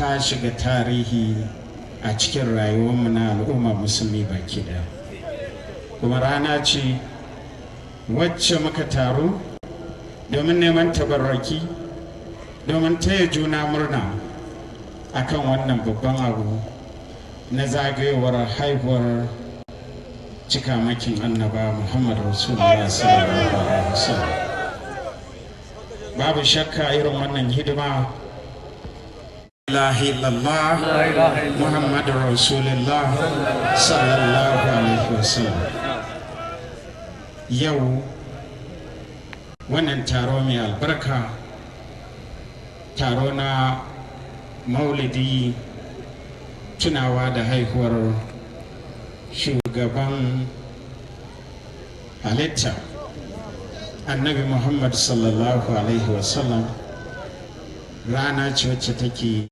ta shiga tarihi a cikin rayuwarmu na al'umma musulmi baki ɗaya, kuma rana ce wacce muka taru domin neman tabarraki, domin taya juna murna akan wannan babban abu na zagayowar haihuwar cikamakin annaba Muhammad Rasulullah sallallahu alaihi wasallam. Babu shakka irin wannan hidima la ilaha illallah Muhammadur Rasulullah sallallahu alaihi wasallam. Yau wannan taro mai albarka, taro na maulidi, tunawa da haihuwar shugaban halitta annabi Muhammad sallallahu alaihi wasallam, rana ce wacce take